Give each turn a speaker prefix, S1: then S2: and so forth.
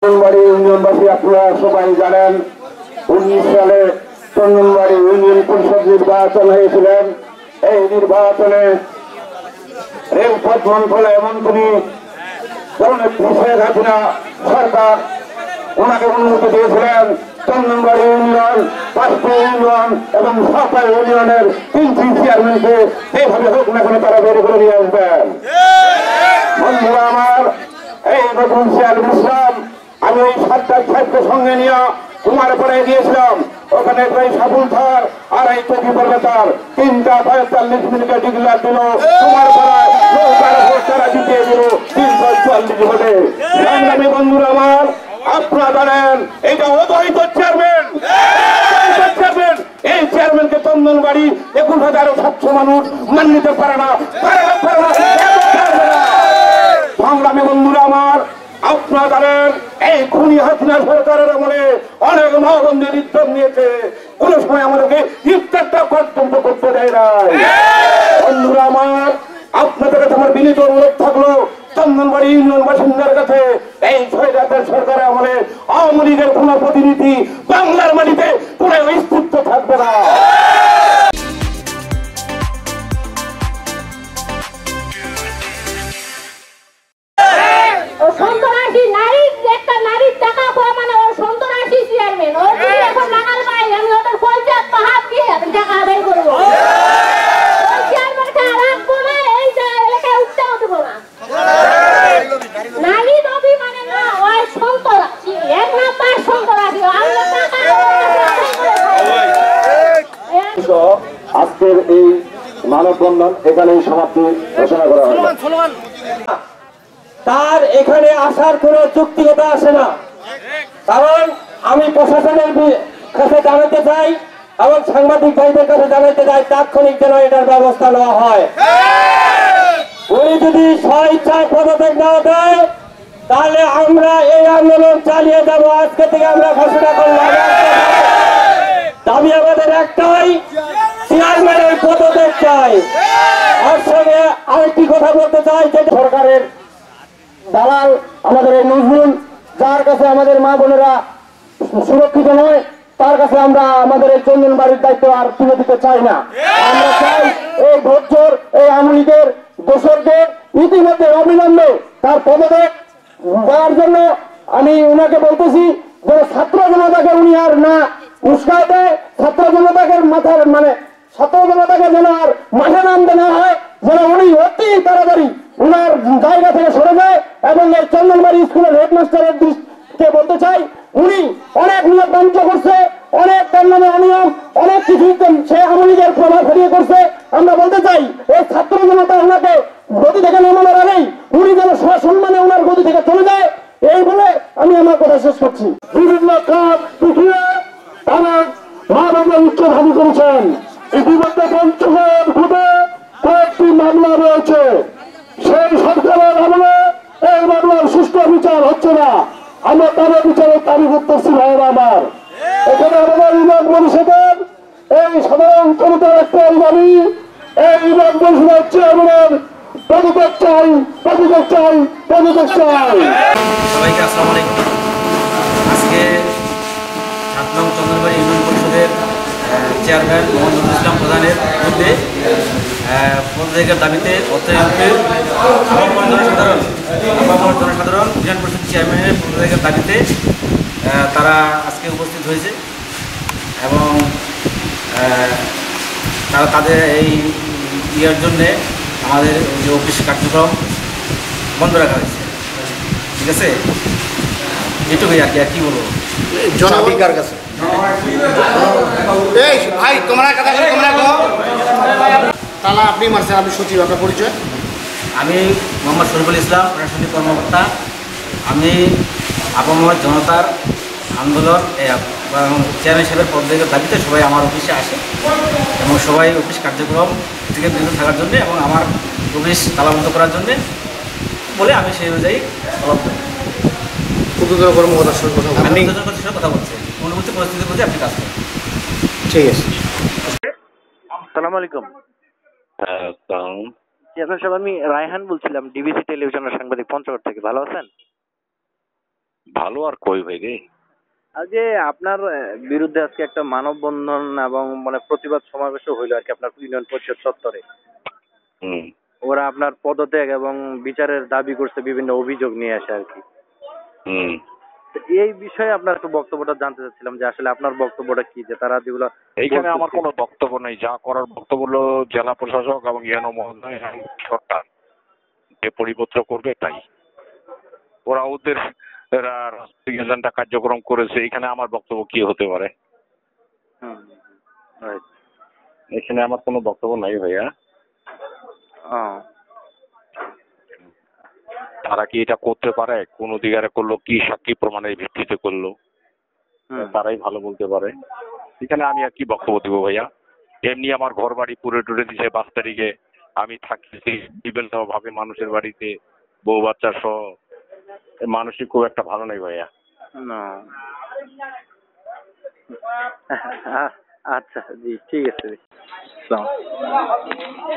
S1: চন্দনবাড়ি ইউনিয়নবাসী আপনারা সবাই জানেন 19 সালে চন্দনবাড়ি ইউনিয়ন পরিষদ নির্বাচন হয়েছিলেন। এই নির্বাচনে রেলপথ মন্ত্রণালয় এমনকি শেখ হাসিনা সরকার ওনাকে অনুমতি দিয়েছিলেন চন্দনবাড়ি ইউনিয়ন, 5টি ইউনিয়ন এবং 7টা ইউনিয়নের 3টি চেয়ারম্যানকে এইভাবে হোক না কেন তারা বের করে নিয়ে আসবেন। বন্ধুরা আমার, এই নতুন চেয়ারম্যান ইসলাম আমি ওই 7টা সাহেবকে সঙ্গে নিয়ে কুমারপাড়ায় গিয়েছিলাম। ওখানে প্রায় সাবুল থার আর এই চৌকি পর্বতার 3টা 45 মিনিটে ডিগ্লার দিল কুমারপাড়ায় তারা জিতিয়ে দিল 344 ভোটে। সংগ্রামী বন্ধুরা আমার, আপনারা জানেন এইটা অবৈধ চেয়ারম্যান। এই চেয়ারম্যানকে চন্দনবাড়ি 21,700 মানুষ মান নিতে পারে না। সংগ্রামী বন্ধুরা আমার, আপনারা জানেন এই খুনি হাসিনা সরকারের আমলে অনেক মহাবন্ধের উদ্যোগ নিয়েছে, কোন সময় আমাদেরকে ইফতারটা কর্তব্য করতে দেয় না। বন্ধুরা আমার, আপনাদের কাছে আমার বিনীত অনুরোধ থাকলো চন্দনবাড়ি ইউনিয়ন বাসিন্দার কাছে এই 6 রাতের সরকারের আমলে আওয়ামী লীগের কোন প্রতিনিধি বাংলার মাটিতে কোন অস্তিত্ব থাকবে না। আজকের এই মানববন্ধন এখানেই সমাপ্তি ঘোষণা করা হলো।
S2: তার এখানে আসার কোনো যৌক্তিকতা আসে না, কারণ আমি প্রশাসনের কাছে জানাতে চাই এবং সাংবাদিক ভাইদের কাছে জানাতে চাই তাৎক্ষণিক যেন এটার ব্যবস্থা নেওয়া হয়। উনি যদি স্বইচ্ছায় পদত্যাগ না দেয় তাহলে আমরা এই আন্দোলন চালিয়ে যাব। আজকে থেকে আমরা ঘোষণা করলাম, দাবি আমাদের একটাই, চেয়ারম্যানের পদত্যাগ চাই। আর সঙ্গে আরেকটি কথা বলতে চাই যে সরকারের দালাল আমাদের এই নজরুল, যার কাছে আমাদের মা বোনেরা সুরক্ষিত নয়, তার কাছে আমরা আমাদের এই চন্দনবাড়ির দায়িত্ব আর তুলে দিতে চাই না। আমরা চাই এই ভোটচোর, এই আওয়ামী লীগের দোসরদের ইতিমধ্যে অবিলম্বে তার পদত্যাগ দেওয়ার জন্য আমি উনাকে বলতেছি যে ছাত্র জনতাকে উনি আর না উস্কায় দেয়, ছাত্র জনতাকে মাথার ছাত্র জনতাকে যেন আর মাঠে নামতে না হয়, যেন উনি অতি তাড়াতাড়ি উনার জায়গা থেকে সরে যায়। এবং এই চন্দনবাড়ি স্কুলের হেডমাস্টারের কে বলতে চাই, উনি অনেক নিয়ম ধ্বংস করছে, অনেক তার নামে অনিয়ম, অনেক কিছু সে আওয়ামী লীগের প্রভাব ফেরিয়ে করছে। আমরা বলতে চাই এই ছাত্র জনতা ওনাকে গতি থেকে নামানোর আগেই উনি যেন সসম্মানে ওনার গতি থেকে চলে যায়, এই বলে আমি আমার কথা শেষ করছি। বিভিন্ন কাজ পিছিয়ে তারা মহানগর উচ্চ দাবি করেছেন। ইতিমধ্যে পঞ্চগড় ভোটে কয়েকটি মামলা রয়েছে, সেই সরকারের আমলে এই মামলার সুষ্ঠু বিচার হচ্ছে না। আমরা তাদের বিচারের দাবি করতেছি ভাইয়েরা আমার। এখানে আমাদের ইউনিয়ন পরিষদের এই সাধারণ জনতার একটাই দাবি, এই ইউনিয়ন পরিষদের চেয়ারম্যানের পদত্যাগ চাই, পদত্যাগ চাই, পদত্যাগ চাই।
S3: সবাইকে আসসালামু আলাইকুম। আজকে 7 নং চন্দনবাড়ি ইউনিয়ন পরিষদের চেয়ারম্যান মোহাম্মদ ইসলাম প্রধানের বিরুদ্ধে পদত্যাগের দাবিতে জনসাধারণ ইউনিয়ন পরিষদ চেয়ারম্যানের পদত্যাগের দাবিতে তারা আজকে উপস্থিত হয়েছে এবং তারা তাদের এই ইয়ের জন্যে আমাদের যে অফিস কার্যক্রম বন্ধ রাখা হয়েছে। ঠিক আছে, এটুকুই আর কি। আর কি বলবো,
S4: জনবিকার কাছে ভাই তোমরা কথা তোমরা তাহলে আপনি মারছেন, আপনি সচিব, আপনার পরিচয়?
S3: আমি মোহাম্মদ শরীফুল ইসলাম, প্রশাসনিক কর্মকর্তা। আমি আপামর জনতার আন্দোলন চেয়ারম্যান সাহেবের পদত্যাগের দাবিতে সবাই আমার অফিসে আসে এবং সবাই অফিস কার্যক্রম থেকে বিরত থাকার জন্য এবং আমার অফিস তালাবদ্ধ করার জন্য বলে আমি সেই অনুযায়ী
S4: উদ্যোগ কর্মকর্তার সঙ্গে কথা
S3: আমি কথা বলছি। অনুভূতি পরিস্থিতির প্রতি আপনি কাজ করেন।
S4: ঠিক আছে।
S5: আসসালামু আলাইকুম। চেয়ারম্যান সাহেব, আমি রায়হান বলছিলাম, ডিবিসি টেলিভিশনের সাংবাদিক, পঞ্চগড় থেকে। ভালো আছেন? ভালো আর কই ভাই রে।
S6: আজকে আপনার বিরুদ্ধে আজকে একটা মানববন্ধন এবং মানে প্রতিবাদ সমাবেশও হইলো আর কি আপনার ইউনিয়ন পরিষদ চত্বরে।
S5: হুম।
S6: ওরা আপনার পদত্যাগ এবং বিচারের দাবি করছে, বিভিন্ন অভিযোগ নিয়ে আসে আর কি।
S5: হুম।
S6: তো এই বিষয়ে আপনার একটু বক্তব্যটা জানতে চাচ্ছিলাম যে আসলে আপনার বক্তব্যটা কি, যে তারা যেগুলো
S5: এইখানে আমার
S6: বলতেছে।
S5: কোনো বক্তব্য নেই, যা করার বক্তব্য হলো জেলা প্রশাসক এবং ইউএনও মহোদয় এবং সরকার যে পরিপত্র করবে তাই। ওরা ওদের রাজনৈতিক এজেন্ডা কার্যক্রম করেছে, এখানে আমার বক্তব্য কি হতে পারে?
S6: হুম, right.
S5: এখানে আমার কোনো বক্তব্য নাই ভাইয়া।
S6: ও,
S5: তারা কি এটা করতে পারে, কোন অধিকারে করলো, কি সাক্ষী প্রমাণের ভিত্তিতে করলো,
S6: হুম,
S5: তারাই ভালো বলতে পারে। এখানে আমি আর কি বক্তব্য দিব ভাইয়া? এমনি আমার ঘর বাড়ি পুরে টুরে দিছে 5 তারিখে, আমি থাকতেছি বিভিন্ন ভাবে মানুষের বাড়িতে, বউ বাচ্চা সহ। মানসিক খুব একটা ভালো নাই ভাইয়া।
S6: না। আচ্ছা জি, ঠিক আছে। আসসালামু আলাইকুম।